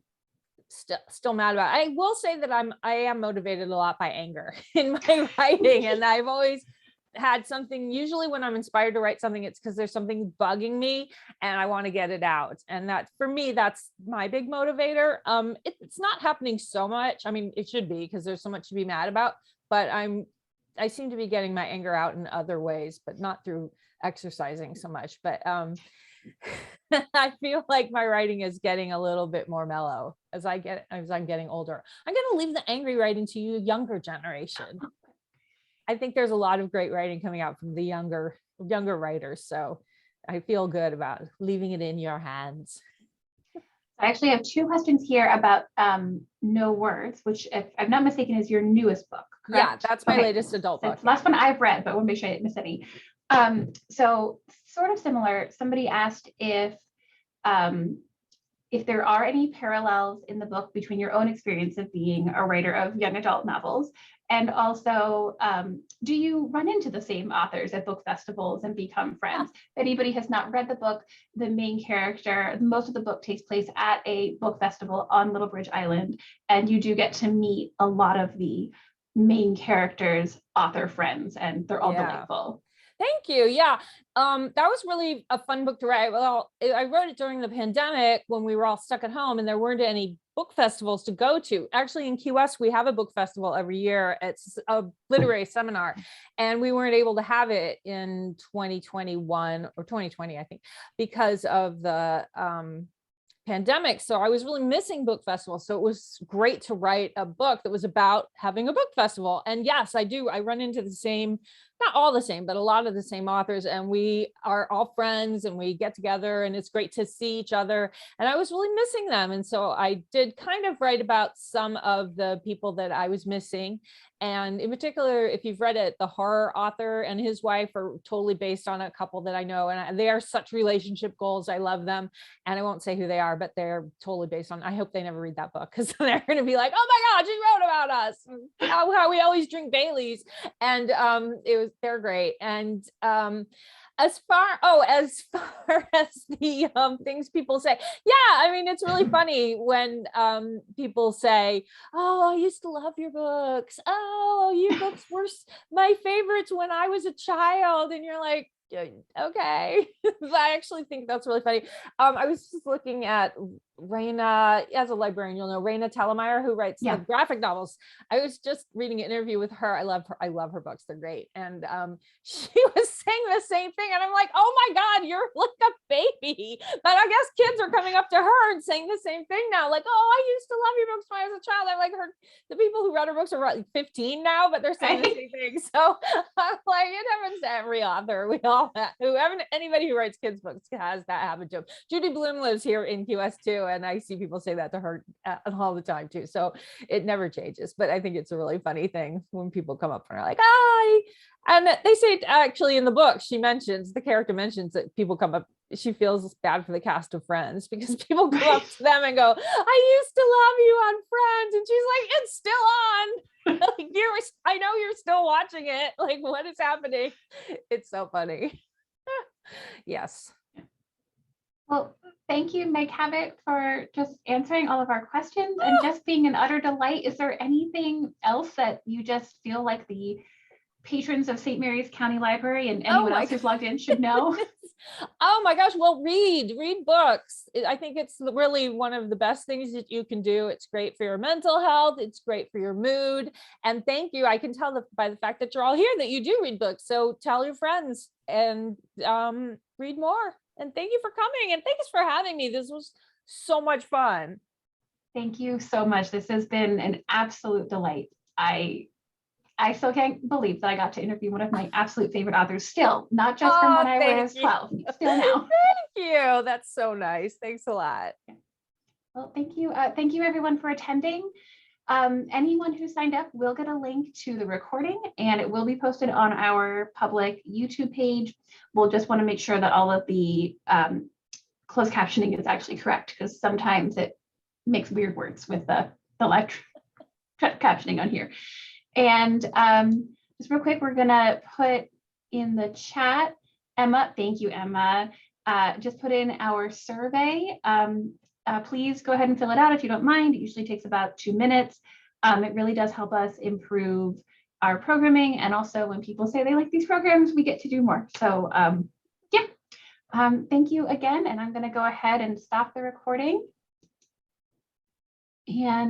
S2: still mad about. I will say that I am motivated a lot by anger in my writing, and I've always had something. Usually when I'm inspired to write something, it's because there's something bugging me and I want to get it out, and that, for me, that's my big motivator. It's not happening so much. I mean, it should be, because there's so much to be mad about, but I seem to be getting my anger out in other ways, but not through exercising so much. But I feel like my writing is getting a little bit more mellow as I'm getting older. I'm going to leave the angry writing to you, younger generation. I think there's a lot of great writing coming out from the younger writers. So I feel good about leaving it in your hands.
S1: I actually have two questions here about No Words, which, if I'm not mistaken, is your newest book, correct?
S2: Yeah, that's my latest adult book.
S1: It's the last one I've read, but I want to make sure I didn't miss any. So sort of similar, somebody asked if there are any parallels in the book between your own experience of being a writer of young adult novels, and also do you run into the same authors at book festivals and become friends? If anybody has not read the book, the main character, most of the book takes place at a book festival on Little Bridge Island, and you do get to meet a lot of the main characters' author friends, and they're all delightful.
S2: Thank you. Yeah. That was really a fun book to write. Well, I wrote it during the pandemic when we were all stuck at home and there weren't any book festivals to go to. Actually, in Key West, we have a book festival every year. It's a literary seminar, and we weren't able to have it in 2021 or 2020, I think, because of the pandemic. So I was really missing book festivals. So it was great to write a book that was about having a book festival. And yes, I do. I run into the same not all the same, but a lot of the same authors. And we are all friends and we get together and it's great to see each other. And I was really missing them. And so I did kind of write about some of the people that I was missing. And in particular, if you've read it, the horror author and his wife are totally based on a couple that I know. And they are such relationship goals. I love them. And I won't say who they are, but they're totally based on, I hope they never read that book because they're going to be like, oh my God, she wrote about us. How we always drink Baileys. And they're great. And as far as the things people say, yeah, I mean, it's really funny when people say, oh, I used to love your books. Oh, your books were my favorites when I was a child. And you're like, okay. I actually think that's really funny. I was just looking at Raina, as a librarian, you'll know Raina Tellemeier, who writes the graphic novels. I was just reading an interview with her. I love her books. They're great. And she was saying the same thing. And I'm like, oh my God, you're like a baby. But I guess kids are coming up to her and saying the same thing now. Like, oh, I used to love your books when I was a child. I'm like, the people who read her books are like 15 now, but they're saying the same thing. So I'm like, it happens to every author. We all anybody who writes kids books has that habit too. Judy Blume lives here in QS too. And I see people say that to her all the time too. So it never changes, but I think it's a really funny thing when people come up and are like, hi. And they say actually in the book, the character mentions that people come up, she feels bad for the cast of Friends because people come up to them and go, I used to love you on Friends. And she's like, it's still on. Like, I know you're still watching it. Like, what is happening? It's so funny. Yes.
S1: Well, thank you, Meg Cabot, for just answering all of our questions and just being an utter delight. Is there anything else that you just feel like the patrons of St. Mary's County Library and anyone else who's logged in should know?
S2: Oh my gosh, well, read books. I think it's really one of the best things that you can do. It's great for your mental health. It's great for your mood. And thank you. I can tell by the fact that you're all here that you do read books. So tell your friends and read more. And thank you for coming and thanks for having me. This was so much fun.
S1: Thank you so much. This has been an absolute delight. I still can't believe that I got to interview one of my absolute favorite authors still, not just from when I was 12, still now.
S2: Thank you. That's so nice. Thanks a lot.
S1: Well, thank you. Thank you everyone for attending. Anyone who signed up will get a link to the recording and it will be posted on our public YouTube page. We'll just want to make sure that all of the closed captioning is actually correct because sometimes it makes weird words with the live captioning on here. And just real quick, we're gonna put in the chat, Emma, thank you, Emma, just put in our survey. Please go ahead and fill it out if you don't mind. It usually takes about 2 minutes. It really does help us improve our programming. And also when people say they like these programs, we get to do more. So thank you again. And I'm gonna go ahead and stop the recording. And